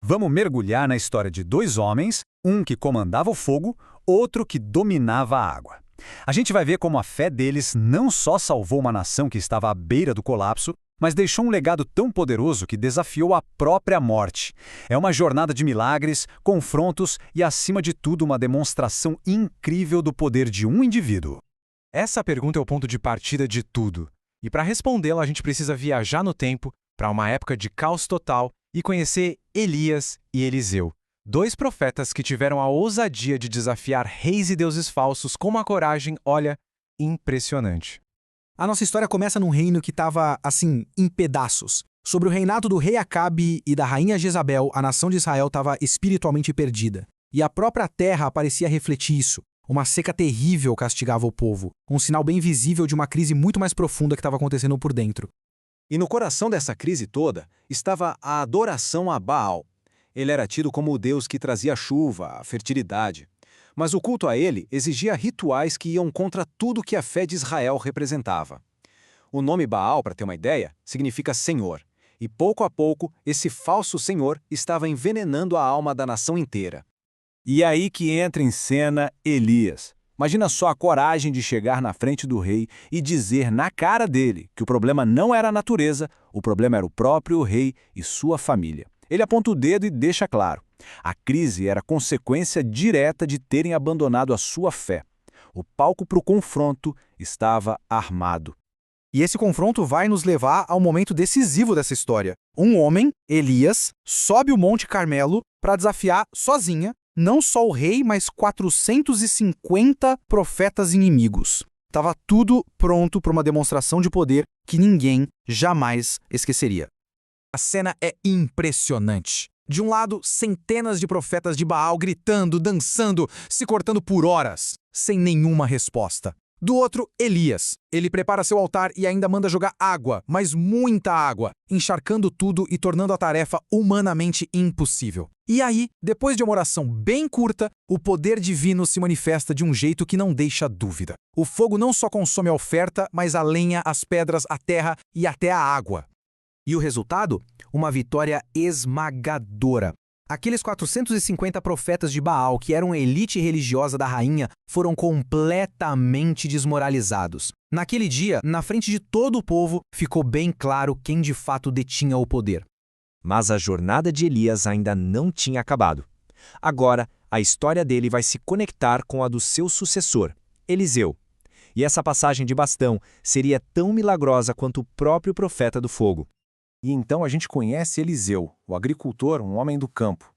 Vamos mergulhar na história de dois homens, um que comandava o fogo, outro que dominava a água. A gente vai ver como a fé deles não só salvou uma nação que estava à beira do colapso, mas deixou um legado tão poderoso que desafiou a própria morte. É uma jornada de milagres, confrontos e, acima de tudo, uma demonstração incrível do poder de um indivíduo. Essa pergunta é o ponto de partida de tudo. E para respondê-la, a gente precisa viajar no tempo para uma época de caos total e conhecer Elias e Eliseu, dois profetas que tiveram a ousadia de desafiar reis e deuses falsos com uma coragem, olha, impressionante. A nossa história começa num reino que estava, assim, em pedaços. Sobre o reinado do rei Acabe e da rainha Jezabel, a nação de Israel estava espiritualmente perdida. E a própria terra parecia refletir isso. Uma seca terrível castigava o povo, um sinal bem visível de uma crise muito mais profunda que estava acontecendo por dentro. E no coração dessa crise toda estava a adoração a Baal. Ele era tido como o deus que trazia a chuva, a fertilidade. Mas o culto a ele exigia rituais que iam contra tudo que a fé de Israel representava. O nome Baal, para ter uma ideia, significa Senhor. E pouco a pouco, esse falso Senhor estava envenenando a alma da nação inteira. E aí que entra em cena Elias. Imagina só a coragem de chegar na frente do rei e dizer na cara dele que o problema não era a natureza, o problema era o próprio rei e sua família. Ele aponta o dedo e deixa claro. A crise era consequência direta de terem abandonado a sua fé. O palco para o confronto estava armado. E esse confronto vai nos levar ao momento decisivo dessa história. Um homem, Elias, sobe o Monte Carmelo para desafiar sozinha não só o rei, mas 450 profetas inimigos. Estava tudo pronto para uma demonstração de poder que ninguém jamais esqueceria. A cena é impressionante. De um lado, centenas de profetas de Baal gritando, dançando, se cortando por horas, sem nenhuma resposta. Do outro, Elias. Ele prepara seu altar e ainda manda jogar água, mas muita água, encharcando tudo e tornando a tarefa humanamente impossível. E aí, depois de uma oração bem curta, o poder divino se manifesta de um jeito que não deixa dúvida. O fogo não só consome a oferta, mas a lenha, as pedras, a terra e até a água. E o resultado? Uma vitória esmagadora. Aqueles 450 profetas de Baal, que eram a elite religiosa da rainha, foram completamente desmoralizados. Naquele dia, na frente de todo o povo, ficou bem claro quem de fato detinha o poder. Mas a jornada de Elias ainda não tinha acabado. Agora, a história dele vai se conectar com a do seu sucessor, Eliseu. E essa passagem de bastão seria tão milagrosa quanto o próprio profeta do fogo. E então a gente conhece Eliseu, o agricultor, um homem do campo.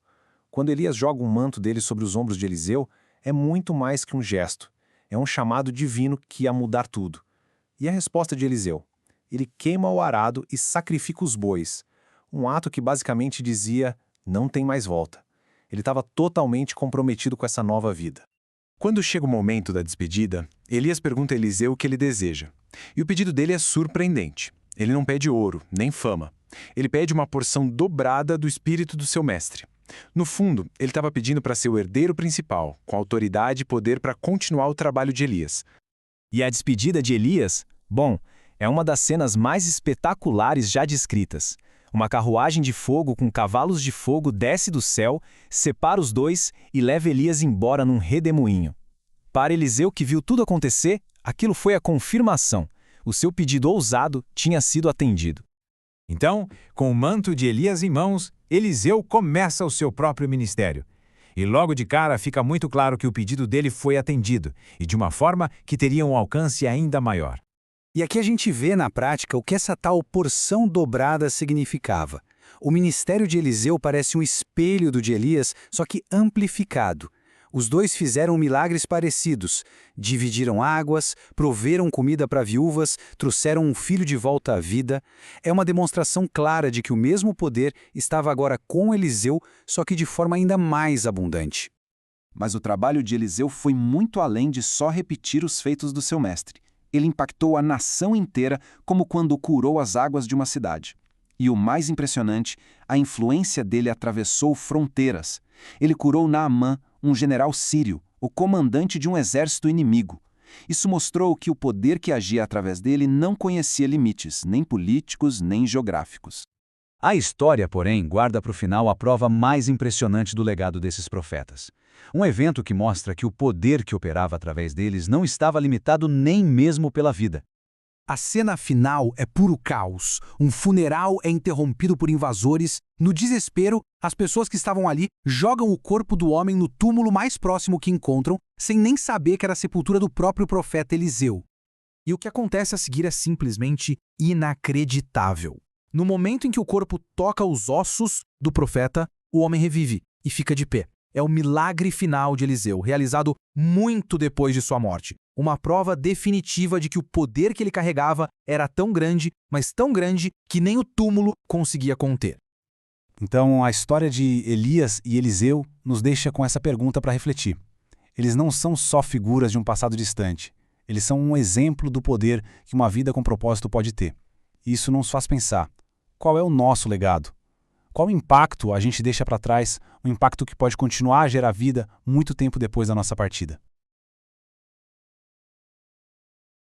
Quando Elias joga um manto dele sobre os ombros de Eliseu, é muito mais que um gesto. É um chamado divino que ia mudar tudo. E a resposta de Eliseu? Ele queima o arado e sacrifica os bois. Um ato que basicamente dizia, não tem mais volta. Ele estava totalmente comprometido com essa nova vida. Quando chega o momento da despedida, Elias pergunta a Eliseu o que ele deseja. E o pedido dele é surpreendente. Ele não pede ouro, nem fama. Ele pede uma porção dobrada do espírito do seu mestre. No fundo, ele estava pedindo para ser o herdeiro principal, com autoridade e poder para continuar o trabalho de Elias. E a despedida de Elias, bom, é uma das cenas mais espetaculares já descritas. Uma carruagem de fogo com cavalos de fogo desce do céu, separa os dois e leva Elias embora num redemoinho. Para Eliseu, que viu tudo acontecer, aquilo foi a confirmação. O seu pedido ousado tinha sido atendido. Então, com o manto de Elias em mãos, Eliseu começa o seu próprio ministério. E logo de cara fica muito claro que o pedido dele foi atendido, e de uma forma que teria um alcance ainda maior. E aqui a gente vê na prática o que essa tal porção dobrada significava. O ministério de Eliseu parece um espelho do de Elias, só que amplificado. Os dois fizeram milagres parecidos, dividiram águas, proveram comida para viúvas, trouxeram um filho de volta à vida. É uma demonstração clara de que o mesmo poder estava agora com Eliseu, só que de forma ainda mais abundante. Mas o trabalho de Eliseu foi muito além de só repetir os feitos do seu mestre. Ele impactou a nação inteira, como quando curou as águas de uma cidade. E o mais impressionante, a influência dele atravessou fronteiras. Ele curou Naamã, um general sírio, o comandante de um exército inimigo. Isso mostrou que o poder que agia através dele não conhecia limites, nem políticos, nem geográficos. A história, porém, guarda para o final a prova mais impressionante do legado desses profetas. Um evento que mostra que o poder que operava através deles não estava limitado nem mesmo pela vida. A cena final é puro caos. Um funeral é interrompido por invasores. No desespero, as pessoas que estavam ali jogam o corpo do homem no túmulo mais próximo que encontram, sem nem saber que era a sepultura do próprio profeta Eliseu. E o que acontece a seguir é simplesmente inacreditável. No momento em que o corpo toca os ossos do profeta, o homem revive e fica de pé. É o milagre final de Eliseu, realizado muito depois de sua morte. Uma prova definitiva de que o poder que ele carregava era tão grande, mas tão grande, que nem o túmulo conseguia conter. Então, a história de Elias e Eliseu nos deixa com essa pergunta para refletir. Eles não são só figuras de um passado distante. Eles são um exemplo do poder que uma vida com propósito pode ter. E isso nos faz pensar: qual é o nosso legado? Qual impacto a gente deixa para trás, um impacto que pode continuar a gerar vida muito tempo depois da nossa partida?